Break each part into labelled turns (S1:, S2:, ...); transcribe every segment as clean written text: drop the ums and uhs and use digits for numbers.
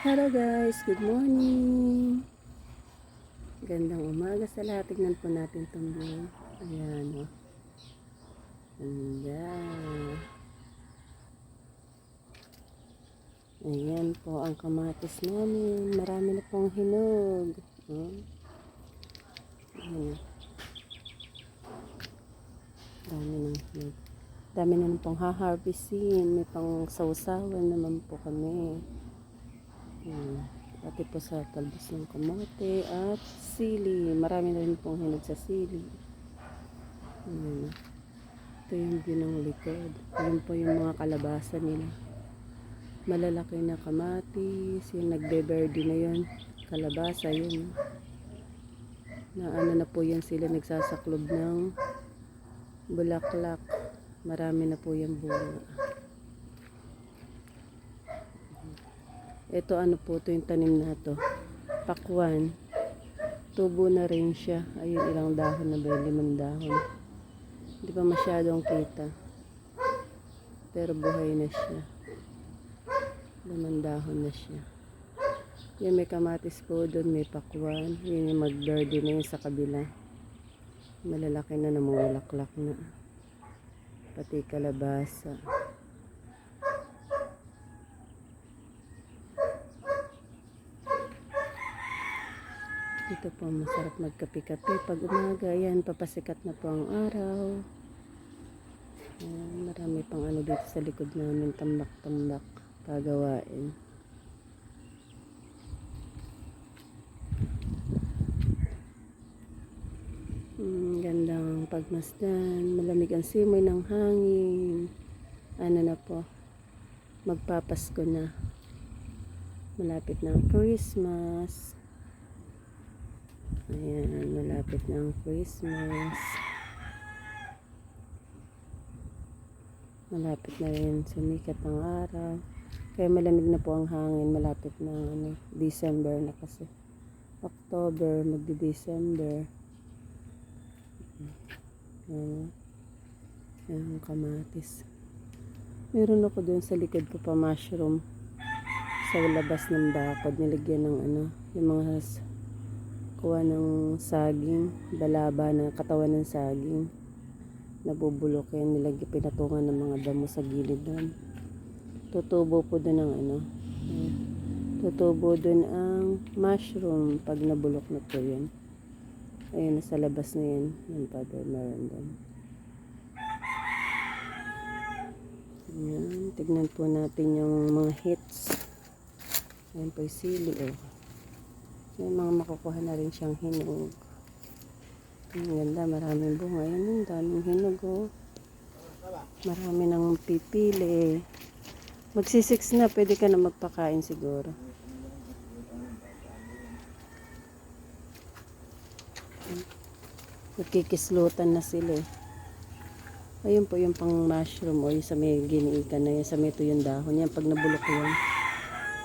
S1: Hello guys, good morning. Gandang umaga sa lahat. Tignan po natin itong view. Ayan o. Ganda. Ayan po ang kamatis namin. Marami na pong hinog. Ayan. Dami ng hinog. Dami na pong haharvestin. May pang sausawan naman po kami. Pati po sa talbos ng kamote at sili. Marami na rin pong hinog sa sili. Ayan. Ito yung view ng likod. Ayan po yung mga kalabasa nila. Malalaki na kamatis. Yung nagbe-verde na yun. Kalabasa yun. Na ano na po yan sila nagsasaklob ng bulaklak. Marami na po yung bunga. Ito ano po ito yung tanim na to. Pakwan. Tubo na rin siya. Ayun ilang dahon na ba? 5 dahon. Hindi pa masyadong kita. Pero buhay na siya. 5 dahon na siya. Yan may kamatis po doon. May pakwan. Yun yung mag-verde na yun sa kabila. Malalaki na namumulaklak na. Pati kalabasa. Dito po masarap magkape-kape. Pag umaga, ayan, papasikat na po ang araw. Ayan, marami pang ano dito sa likod namin. Tambak-tambak. Pagawain. Gandang pagmasdan. Malamig ang simoy ng hangin. Ano na po. Magpapasko na. Malapit na ang Christmas. Ayan, malapit na ang Christmas. Malapit na rin sumikat ang araw. Kaya malamig na po ang hangin. Malapit na ano, December na kasi. October, magdi-December. Ayan, ang kamatis. Meron ako doon sa likod po pa mushroom. Sa labas ng bakod, nilagyan ng ano, yung mga kuha ng saging, balaba na katawan ng saging, nabubulok yan, nilagyan pinatungan ng mga damo sa gilid doon. Tutubo po doon ang ano, tutubo doon ang mushroom pag nabulok na po yan. Ayun, nasa labas na yan. Yan pa doon, meron doon. Ayan, tignan po natin yung mga hits. Ayan po yung sili, oh. May mga makukuha na rin siyang hinog. Ang ganda, maraming bunga. Ayan, daming hinog, oh. Marami nang pipili. Magsisix na, pwede ka na magpakain siguro. Nagkikislutan na sila, eh. Ayun po yung pang mushroom, o yung sa may giniikan na yan, sa may tuyong dahon. Yan, pag nabulok yan,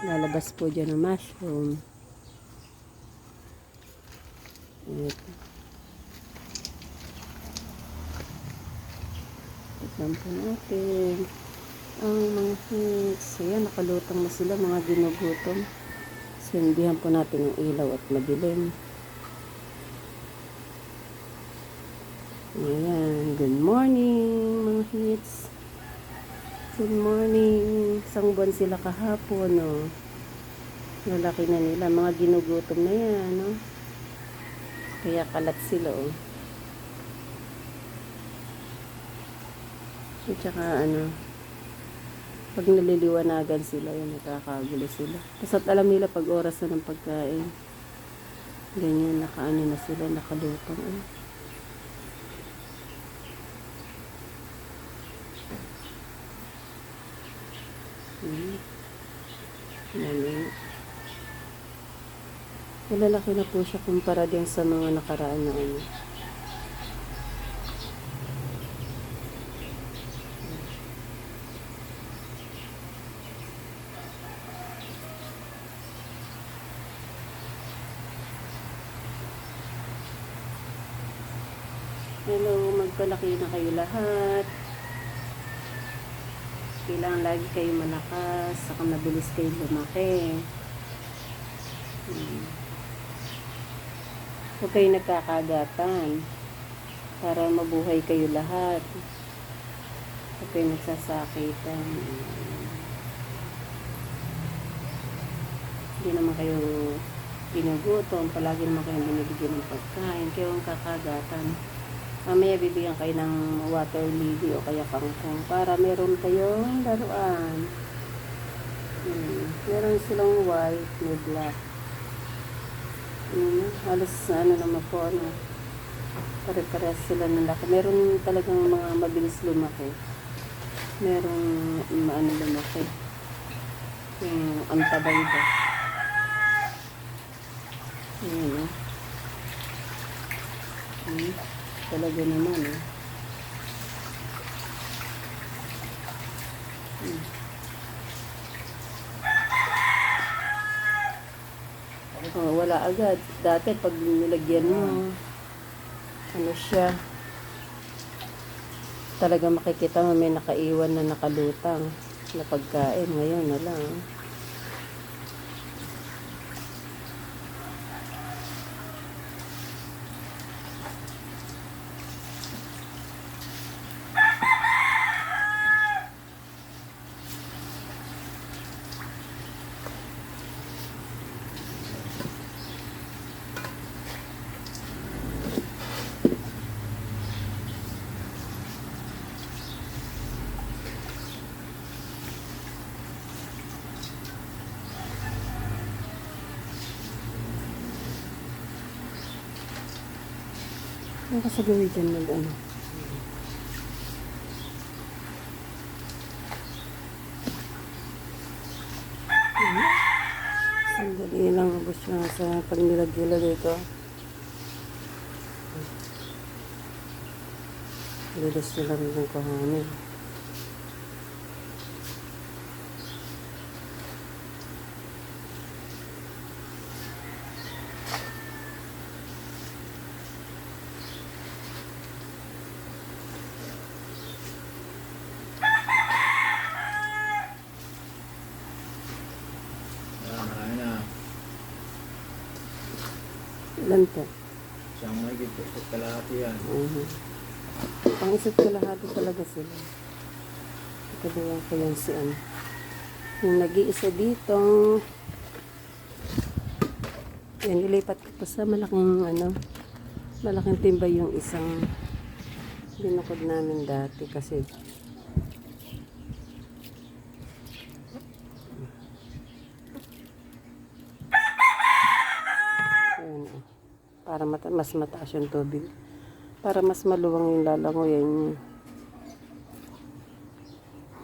S1: lalabas po dyan ang mushroom. Ito. Tignan po natin ang mga hits. Ayan, nakalutang na sila, mga ginugutom. Sindihan po natin ang ilaw at madilim. Ayan, good morning mga hits. Good morning. Isang buwan sila kahapon, no. Lalaki na nila, mga ginugutom na yan, no. Kaya kalat sila, oh. At saka ano, pag naliliwanagan sila, yun, nakakagulo sila. Tapos alam nila pag oras na ng pagkain. Ganyan, nakaano na sila, nakalutang, oh. Malalaki na po siya kumpara din sa mga nakaraan na ano. Hello, magpalaki na kayo lahat. Kailangan lagi kayo malakas, saka mabilis kayo lumaki. Hmm. Huwag kayo nagkakagatan para mabuhay kayo lahat. Huwag kayo nagsasakitan. Hindi naman kayo ginugutom. Palagi naman kayong binibigyan ng pagkain. Kayo ang kakagatan. Mamaya bibigyan kayo ng water lily o kaya kangkong para meron kayong laruan. Meron silang white, may black. Halos naman po, pare-parehas sila ng laki. Meron talagang mga mabilis lumaki. Merong lumaki. Yung antabay ba. Ayan, talaga naman, wala agad. Dati pag nilagyan mo, siya, talaga makikita mo may nakaiwan na nakalutang na pagkain. Ngayon na lang. Ano kasi gawin dyan sandali lang ubos lang sa pag nilagila dito. Lilis nila rin yung kahanin. Ilan po?
S2: Siyang may gito sa kalahati yan.
S1: Pang isa't kalahati talaga sila. Ikaduwang ko yan si yung nag-iisa dito. Yan, ilipat ko pa sa malaking malaking timba yung isang binukod namin dati kasi para mas mataas yung tubig. Para mas maluwang yung lalangoy niya.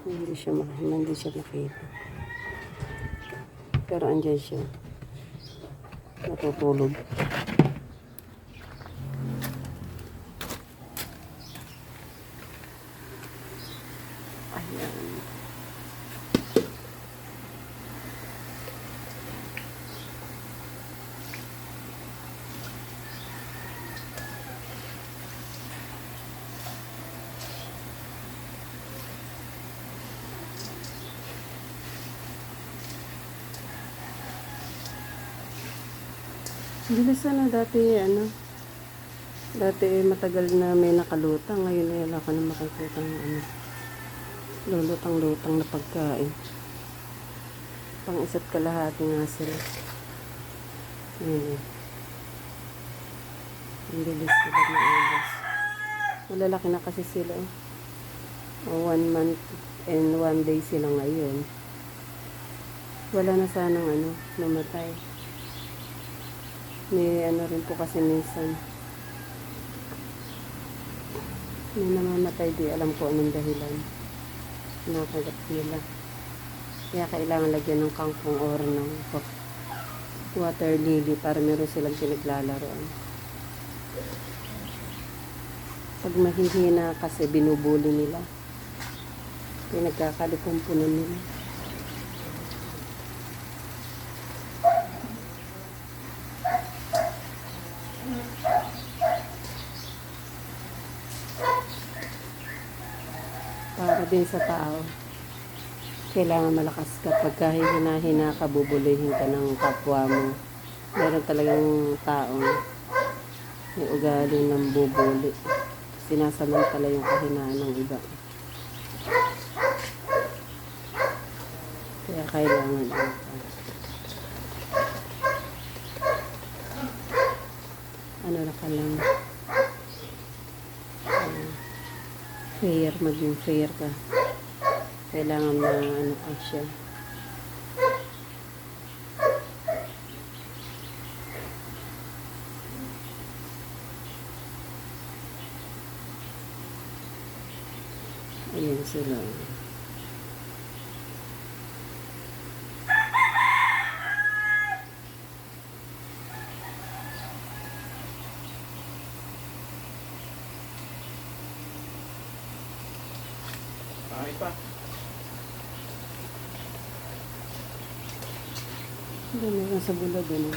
S1: Hindi siya makita. Pero andyan siya. Natutulog. Ayan. Bilis dati matagal na may nakalutang, ngayon ay wala ka na makikita ng lulutang-lutang na pagkain. Pang isa't kalahati nga sila. Ang bilis sila na ubos. Malalaki na kasi sila. 1 month and 1 day sila ngayon. Wala na sanang namatay. May rin po kasi minsan may namamatay, di alam ko anong dahilan. Nakagat nila. Kaya kailangan lagyan ng kangkong or ng water lily para meron silang pinaglalaroan. Pag mahihina kasi binubuli nila. Pinagkakalikumpunan nila. Para din sa tao, kailangan malakas ka. Pagka hina ka, bubulihin ka ng kapwa mo. Meron talagang taong may ugali ng bubuli. Sinasamantala yung kahinaan ng iba. Kaya kailangan ano na ka lang, fair, maging fair ka. Kailangan na ano ka siya. Ayan sila.
S2: Kahit pa.
S1: Hindi, meron sa bulad din.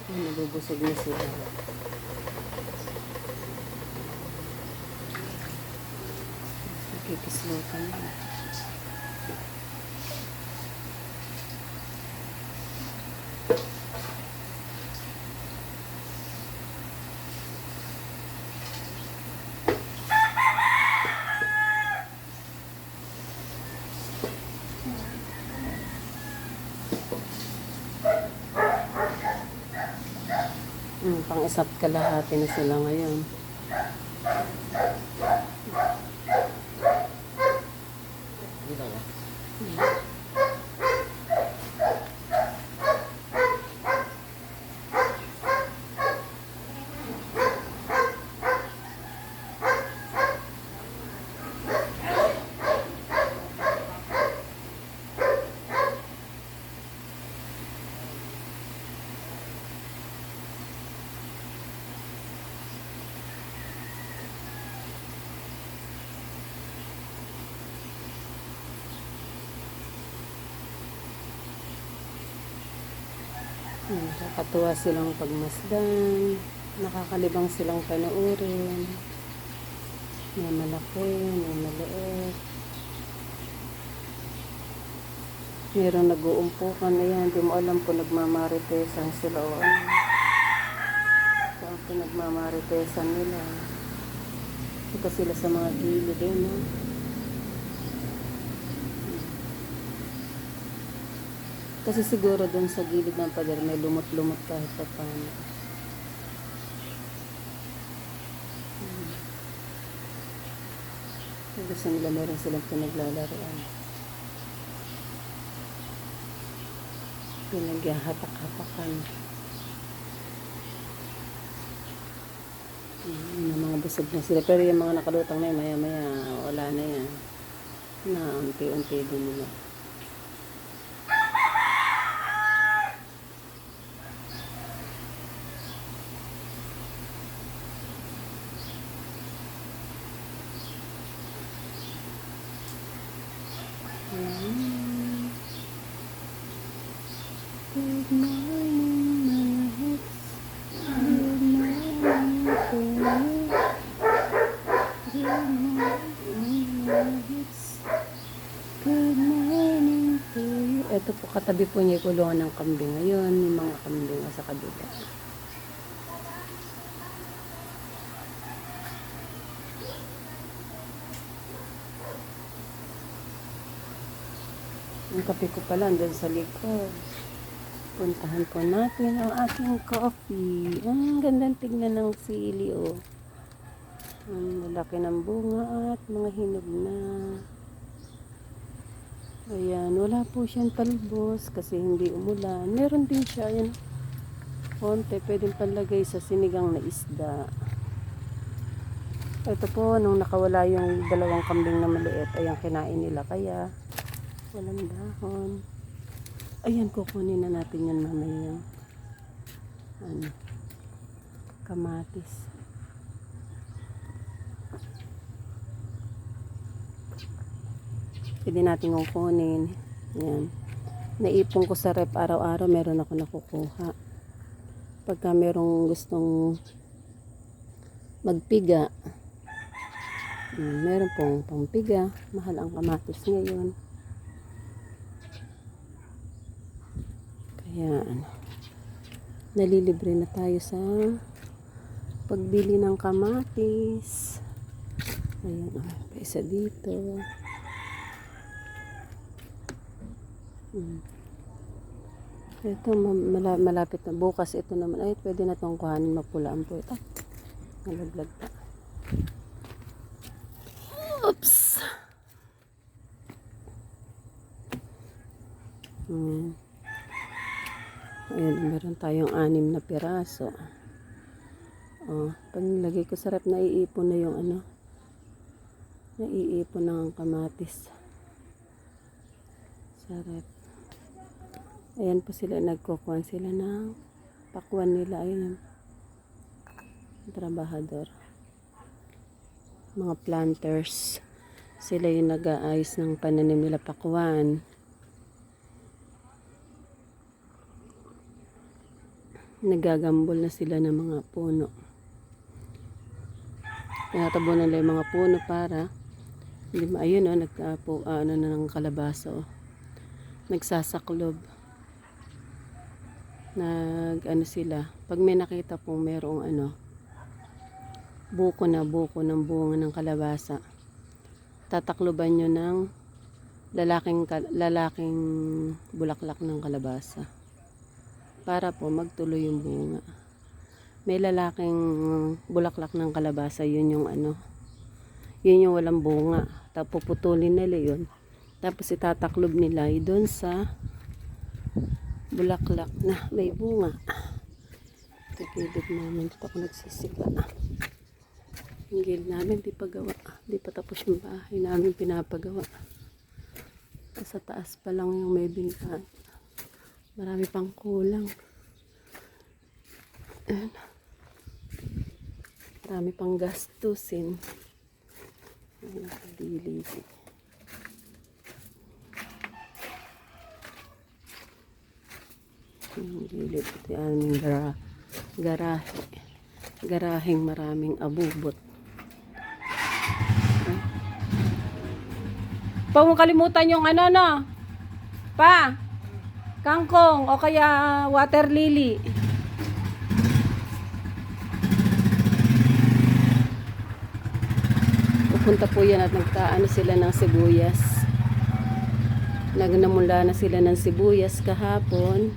S1: Nabubusog na sila. Nakikislotan na. Pang-isap kalahati na sila ngayon.
S2: Dito ka.
S1: Nakakatuwa silang pagmasdan. Nakakalibang silang panoorin. May malaki, may maliit. Meron nag-uumpukan. Ayan, di mo alam kung nagmamaritesan sila o ano. Saan kung nagmamaritesan nila. Ito sila sa mga gilid eh, no? Kasi siguro dun sa gilid ng pader may lumot-lumot kahit pa paano. Gusto nila meron silang pinaglalaroan. Pinaghahatak-hatakan. Yung mga busog na sila. Pero yung mga nakalutang na yun, maya-maya wala na yan. Na unti-unti din nila. Good morning, mga hits. Good morning to you. Good morning, mga hits. Good morning to you. Ito po, katabi po niya yung kulungan ng kambing. Ngayon, yung mga kambing sa kabila. Ang kape ko pala, andun sa likod. Puntahan po natin ang ating coffee. Ang gandang tignan ng sili, oh. Ang lalaki ng bunga at mga hinog na. Ayan, wala po siyang talbos kasi hindi umulan. Meron din siya, ayan. Konti, pwedeng panlagay sa sinigang na isda. Ito po, nung nakawala yung dalawang kambing na maliit, ayan, kinain nila. Kaya, walang dahon. Ayan, kukunin na natin yan mamaya. Ano, kamatis. Pwede natin kukunin. Ayan. Naipon ko sa rep araw-araw, meron ako nakukuha. Pagka merong gustong magpiga, meron pong pampiga. Mahal ang kamatis ngayon. Kaya nalilibre na tayo sa pagbili ng kamatis. Ayan, pa isa dito. Ito, malapit na. Bukas ito naman. Ay, pwede na itong kuhanin. Mapulaan po ito. Nalaglag pa. Oops! Ayan, meron tayong 6 na piraso. Pag nilagay ko sa rep, naiipon na yung naiipon ng kamatis sa rep. Ayan po sila, nagkukuhan sila ng pakwan nila. Ayun, trabahador. Mga planters. Sila yung nag-aayos ng pananim nila pakwan. Nagagambol na sila ng mga puno. Tinatabunan nila yung mga puno para hindi ayun na ng kalabasa nagsasaklob. Sila. Pag may nakita pong merong buko ng bunga ng kalabasa, tatakloban nyo ng lalaking bulaklak ng kalabasa para po magtuloy yung bunga. May lalaking bulaklak ng kalabasa, yun yung yun yung walang bunga. Tapos puputulin nila yun. Tapos itataklob nila doon sa bulaklak na may bunga. Ito gilid namin. Dito ako nagsisiga. Yung gilid namin di pa gawa. Di pa tapos yung bahay namin pinapagawa. Sa taas pa lang yung may bintana. Marami pang kulang. Ayan. Marami pang gastusin. Nakadili. Yung gilid. Ito yung aming garahe. Garaheng maraming abubot. Pa, huwag kalimutan yung Pa, kangkong o kaya water lily. Pupunta po yan at sila ng sibuyas. Nagnamula na sila ng sibuyas kahapon.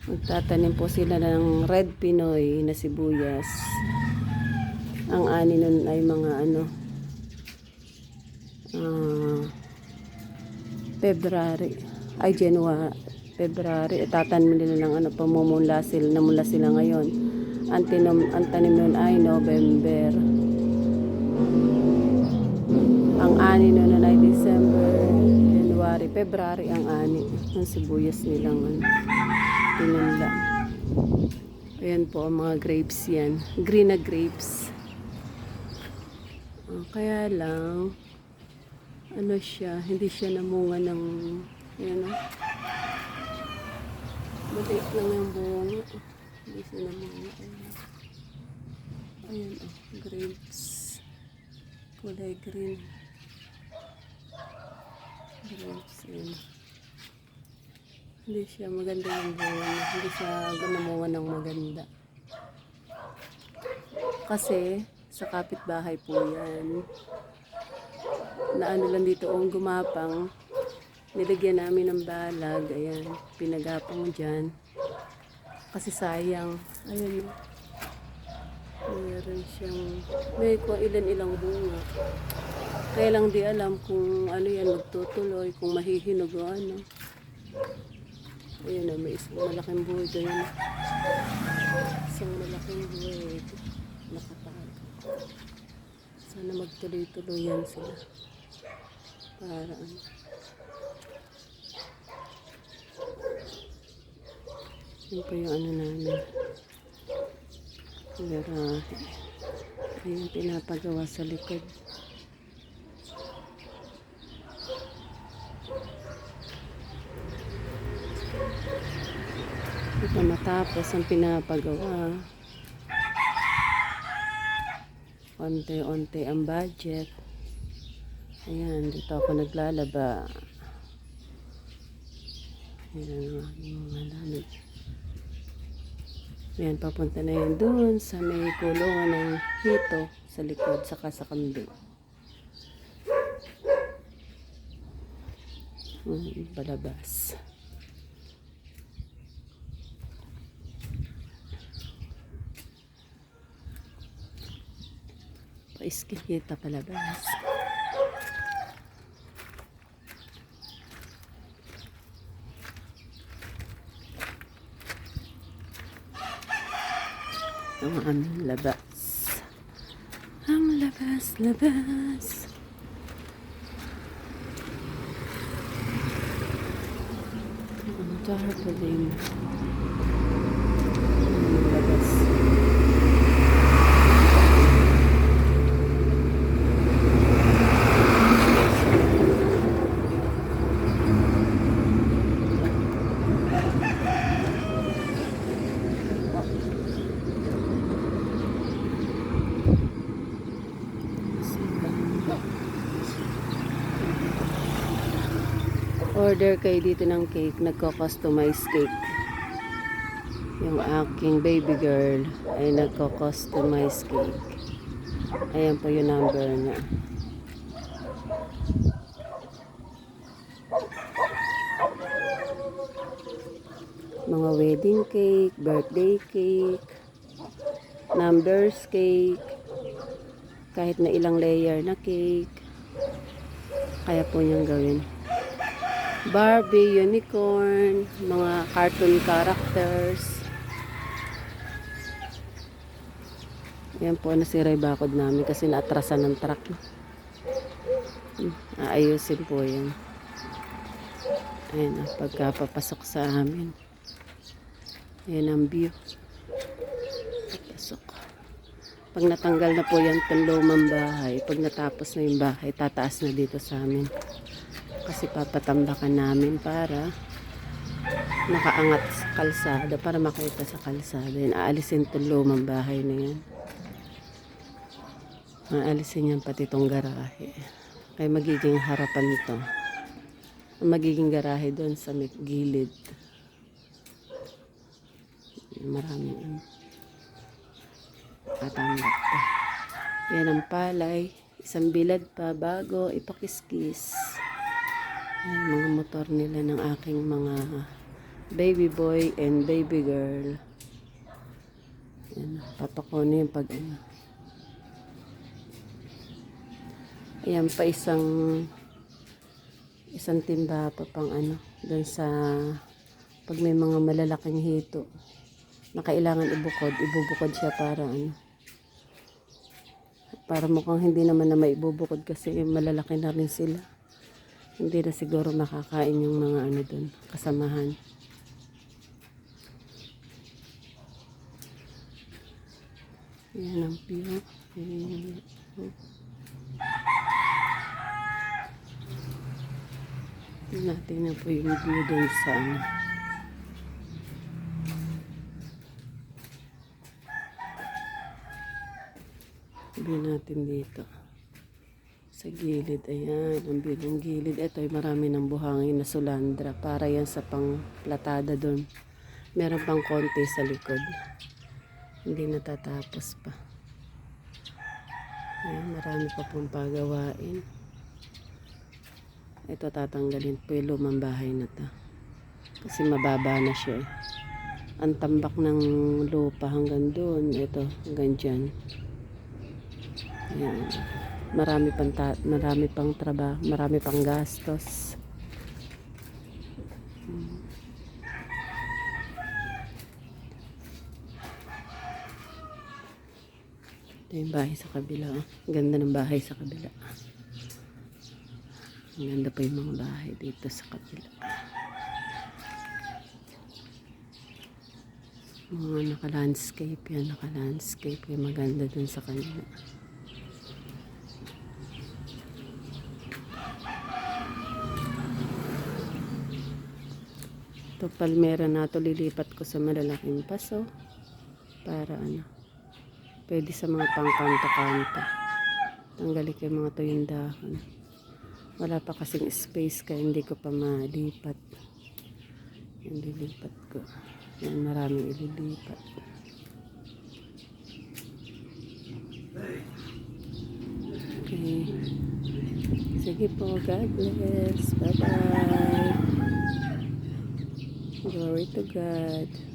S1: Magtatanim po sila ng red Pinoy na sibuyas. Ang ani nun ay mga February. Tatanim nila ng namula sila ngayon. Ang tanim nun ay November. Ang ani nun ay December, January, February ang ani ng sibuyas nilang tinunda. Ayan po ang mga grapes yan. Green na grapes. Kaya lang hindi siya namunga ng maliit lang yung bunga. Hindi siya namunga. Ayan grapes. Kulay green. Grapes. Ayan. Hindi siya maganda yung bunga. Hindi siya namunga ng maganda. Kasi sa kapitbahay po yan. Na lang dito gumapang. Nilagyan namin ng balag. Ayan. Pinagapang dyan. Kasi sayang. Ayan. Mayroon siyang may ilan-ilang bunga. Kaya lang di alam kung yan magtutuloy. Kung mahihinog o Ayan may isang malaking buhay doon. Isang malaking buhay. Nakatago. Sana magtuloy-tuloy yan sila. Para yun po yung namin. Garahe. Ayan pinapagawa sa likod. na matapos ang pinapagawa. Onte-onte ang budget. Ayan, dito ako naglalaba. Ayan ang mga lamig. Ayan, papunta na yun dun sa may kulungan ng hito sa likod, saka sa kambing. Palabas. Paiskita palabas. Ang aming labas. Ang labas. Ang tarpaulin. Ang labas. Order kayo dito ng cake, nagko-customize cake. Yung aking baby girl ay nagko-customize cake. Ayan po yung number niya. Mga wedding cake, birthday cake, numbers cake, kahit na ilang layer na cake. Kaya po niyang gawin. Barbie, unicorn, mga cartoon characters. Ayan po, nasira yung bakod namin kasi naatrasan ng truck. Aayusin po yan. Ayan na, pagkapapasok sa amin. Ayan ang view. Papasok. Pag natanggal na po yan itong lumang bahay, pag natapos na yung bahay, tataas na dito sa amin. Kasi papatambakan namin para nakaangat sa kalsada, para makita sa kalsada. Yan, aalisin itong lumang bahay na yan. Aalisin yan pati itong garahe. Kaya magiging harapan ito. Magiging garahe doon sa gilid. Marami tatambak pa. Yan ang palay. Isang bilad pa bago ipakiskis. Yan, mga motor nila ng aking mga baby boy and baby girl. Yan, papakunin yung pag ano. Ayan pa isang timba pa pang ano doon sa pag may mga malalaking hito na kailangan ibubukod siya para ano, para mukhang hindi naman na maibubukod kasi malalaki na rin sila. Hindi na siguro makakain yung mga ano doon, kasamahan. Ayan ang view. Natin na po yung view doon sa ano. View natin dito. Sa gilid, ayan, ang view ng gilid. Ito ay marami ng buhangin na sulandra. Para yan sa pangplatada doon. Meron pang konti sa likod. Hindi natatapos pa. Ayan, marami pa pong pagawain. Ito tatanggalin po yung lumang bahay na to. Kasi mababa na siya eh. Ang tambak ng lupa hanggang doon. Ito, hanggang dyan. Ayan. Marami pang trabaho, marami pang gastos. Ito yung bahay sa kabila. Ganda ng bahay sa kabila. Ang ganda pa yung mga bahay dito sa kabila. Mga naka-landscape yan. Naka-landscape yan. Maganda dun sa kanila. Ito Ito palmera na to, lilipat ko sa malalaking paso para ano, pwede sa mga pangkanto-kanto. Tanggalin ko yung mga tuyong dahon. Wala pa kasing space kaya hindi ko pa malipat. Yan, lilipat ko. Yan, maraming ililipat. Okay. Sige po, God bless. Bye-bye. Glory to God.